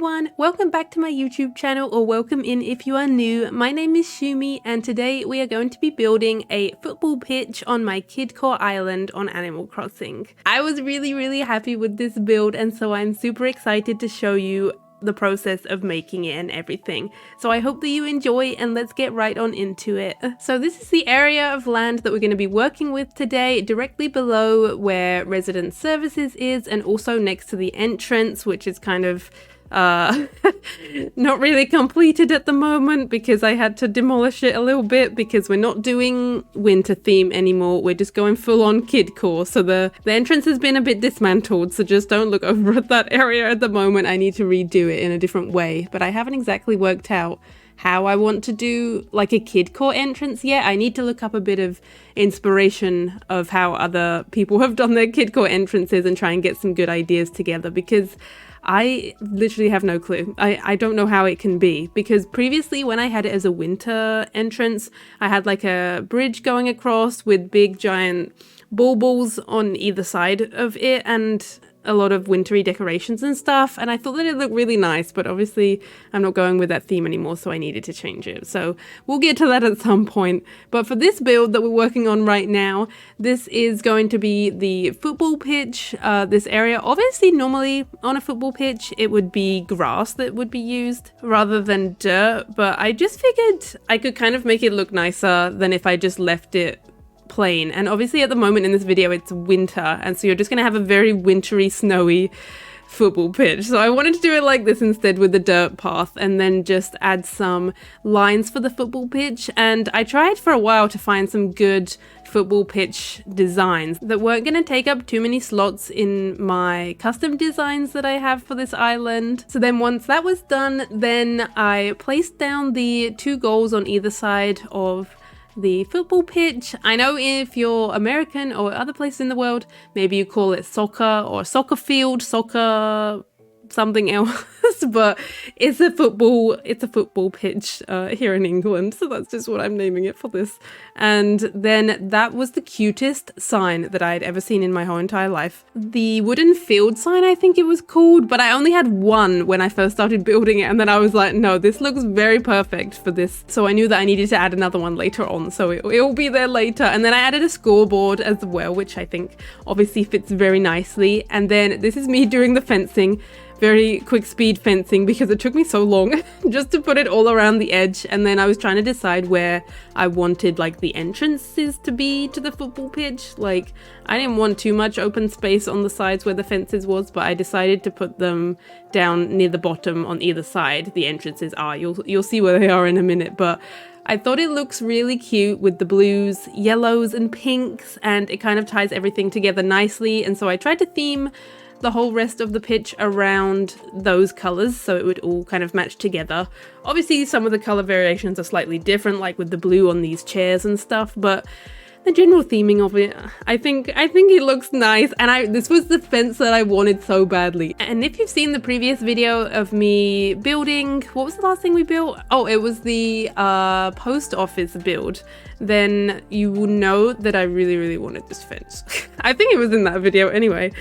everyone, welcome back to my YouTube channel, or welcome in if you are new. My name is Shumi and today we are going to be building a football pitch on my Kidcore island on Animal Crossing. I was really happy with this build and so I'm super excited to show you the process of making it and everything. So I hope that you enjoy and let's get right on into it. So this is the area of land that we're going to be working with today, directly below where resident services is and also next to the entrance, which is kind of not really completed at the moment because I had to demolish it a little bit because we're not doing winter theme anymore. We're just going full on Kidcore. So the entrance has been a bit dismantled, so just don't look over at that area at the moment. I need to redo it in a different way, but I haven't exactly worked out how I want to do like a Kidcore entrance yet. I need to look up a bit of inspiration of how other people have done their Kidcore entrances and try and get some good ideas together because I literally have no clue. I don't know how it can be because previously when I had it as a winter entrance, I had like a bridge going across with big giant baubles on either side of it and a lot of wintry decorations and stuff, and I thought that it looked really nice, but obviously I'm not going with that theme anymore, so I needed to change it. So we'll get to that at some point. But for this build that we're working on right now, this is going to be the football pitch, this area. Obviously normally on a football pitch it would be grass that would be used rather than dirt, but I just figured I could kind of make it look nicer than if I just left it plain. And obviously at the moment in this video it's winter, and so you're just gonna have a very wintry, snowy football pitch. So I wanted to do it like this instead with the dirt path and then just add some lines for the football pitch. And I tried for a while to find some good football pitch designs that weren't going to take up too many slots in my custom designs that I have for this island. So then once that was done, then I placed down the two goals on either side of the football pitch. I know if you're American or other places in the world, maybe you call it soccer or soccer field, soccer something else, but it's a football pitch here in England, so that's just what I'm naming it for this. And then that was the cutest sign that I'd ever seen in my whole entire life. The wooden field sign, I think it was called, but I only had one when I first started building it, and then I was like, no, this looks very perfect for this. So I knew that I needed to add another one later on, so it'll be there later. And then I added a scoreboard as well, which I think obviously fits very nicely. And then this is me doing the fencing. Very quick speed fencing because it took me so long just to put it all around the edge, and then I was trying to decide where I wanted like the entrances to be to the football pitch. Like I didn't want too much open space on the sides where the fences was, but I decided to put them down near the bottom on either side. The entrances are, you'll see where they are in a minute, but I thought it looks really cute with the blues, yellows and pinks, and it kind of ties everything together nicely. And so I tried to theme the whole rest of the pitch around those colors so it would all kind of match together. Obviously some of the color variations are slightly different, like with the blue on these chairs and stuff, but the general theming of it, I think it looks nice. And this was the fence that I wanted so badly. And if you've seen the previous video of me building, what was the last thing we built? Oh, it was the post office build. Then you will know that I really wanted this fence. I think it was in that video anyway.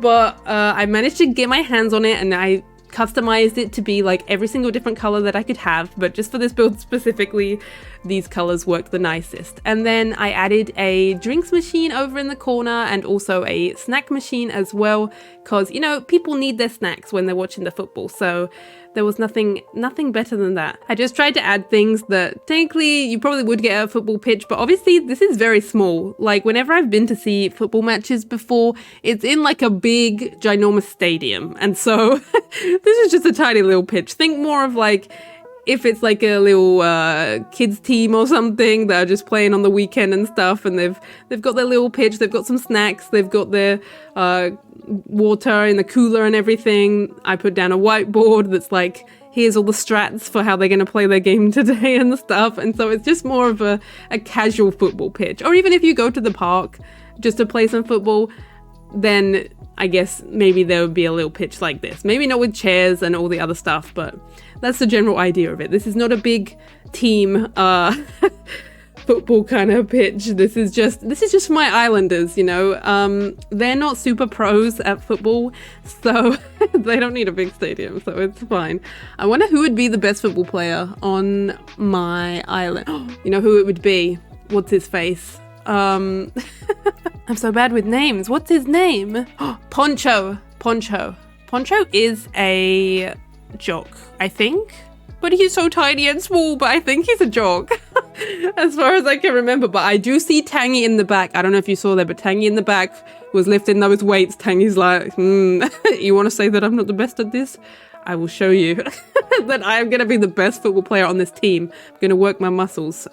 But I managed to get my hands on it and I customized it to be like every single different color that I could have, but just for this build specifically, these colors worked the nicest. And then I added a drinks machine over in the corner and also a snack machine as well, because you know, people need their snacks when they're watching the football, so there was nothing better than that. I just tried to add things that technically you probably would get at a football pitch, but obviously this is very small. Like whenever I've been to see football matches before, it's in like a big ginormous stadium, and so this is just a tiny little pitch. Think more of like if it's like a little kids team or something that are just playing on the weekend and stuff, and they've got their little pitch, they've got some snacks, they've got their water in the cooler and everything. I put down a whiteboard that's like, here's all the strats for how they're going to play their game today and stuff. And so it's just more of a casual football pitch. Or even if you go to the park just to play some football, then I guess maybe there would be a little pitch like this. Maybe not with chairs and all the other stuff, but that's the general idea of it. This is not a big team football kind of pitch. This is just for my islanders, you know. They're not super pros at football, so they don't need a big stadium, so it's fine. I wonder who would be the best football player on my island. You know who it would be? What's his face? I'm so bad with names. What's his name? Poncho. Poncho is a jock, I think. But he's so tiny and small, but I think he's a jock. As far as I can remember. But I do see Tangy in the back. I don't know if you saw that, but Tangy in the back was lifting those weights. Tangy's like, you want to say that I'm not the best at this? I will show you that I'm going to be the best football player on this team. I'm going to work my muscles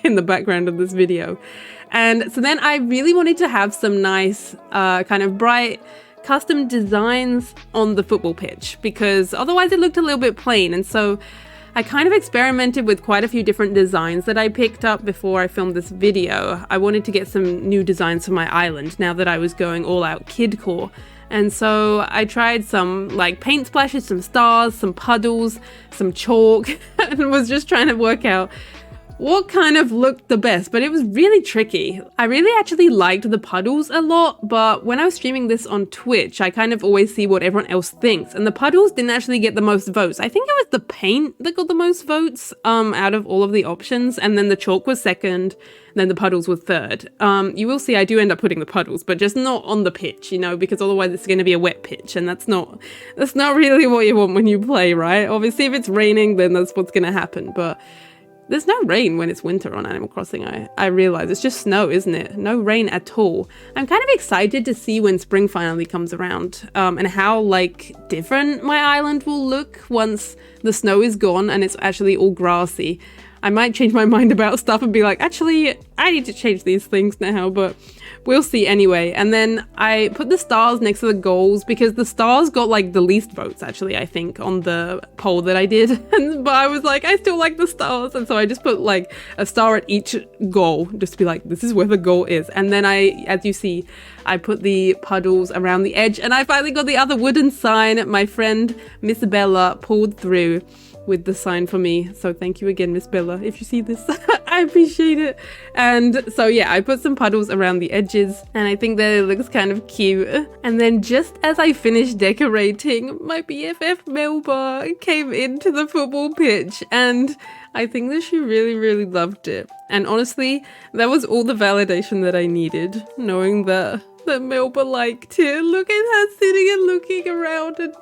in the background of this video. And so then I really wanted to have some nice kind of bright custom designs on the football pitch, because otherwise it looked a little bit plain. And so I kind of experimented with quite a few different designs that I picked up before I filmed this video. I wanted to get some new designs for my island now that I was going all out Kidcore. And so I tried some like paint splashes, some stars, some puddles, some chalk, and was just trying to work out what kind of looked the best, but it was really tricky. I really actually liked the puddles a lot, but when I was streaming this on Twitch, I kind of always see what everyone else thinks, and the puddles didn't actually get the most votes. I think it was the paint that got the most votes out of all of the options, and then the chalk was second, and then the puddles was third. You will see I do end up putting the puddles, but just not on the pitch, you know, because otherwise it's going to be a wet pitch, and that's not really what you want when you play, right? Obviously, if it's raining, then that's what's going to happen, but there's no rain when it's winter on Animal Crossing, I realize. It's just snow, isn't it? No rain at all. I'm kind of excited to see when spring finally comes around, and how, like, different my island will look once the snow is gone and it's actually all grassy. I might change my mind about stuff and be like, actually, I need to change these things now, but we'll see anyway. And then I put the stars next to the goals because the stars got like the least votes, actually, I think, on the poll that I did. But I was like, I still like the stars. And so I just put like a star at each goal just to be like, this is where the goal is. And then as you see, I put the puddles around the edge, and I finally got the other wooden sign. My friend Miss Bella pulled through with the sign for me, so thank you again, Miss Bella, if you see this. I appreciate it. And so yeah, I put some puddles around the edges, and I think that it looks kind of cute. And then just as I finished decorating, my BFF Melba came into the football pitch, and I think that she really loved it. And honestly, that was all the validation that I needed, knowing that Melba liked it. Look at her sitting and looking around, and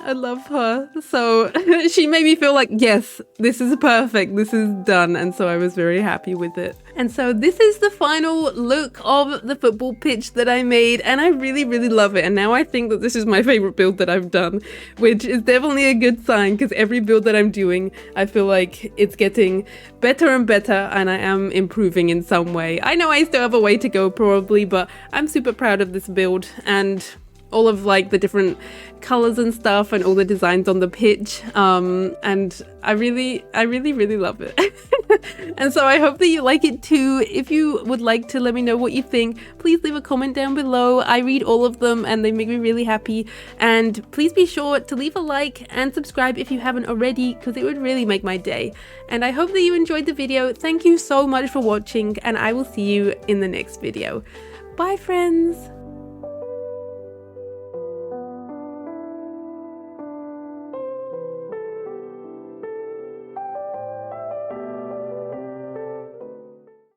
I love her. So she made me feel like, yes, this is perfect, this is done. And so I was very happy with it. And so this is the final look of the football pitch that I made, and I really love it. And now I think that this is my favorite build that I've done, which is definitely a good sign, because every build that I'm doing, I feel like it's getting better and better, and I am improving in some way. I know I still have a way to go probably, but I'm super proud of this build, and all of like the different colors and stuff, and all the designs on the pitch, and I really love it. And so I hope that you like it too. If you would like to let me know what you think, please leave a comment down below. I read all of them and they make me really happy. And please be sure to leave a like and subscribe if you haven't already, because it would really make my day. And I hope that you enjoyed the video. Thank you so much for watching, and I will see you in the next video. Bye friends!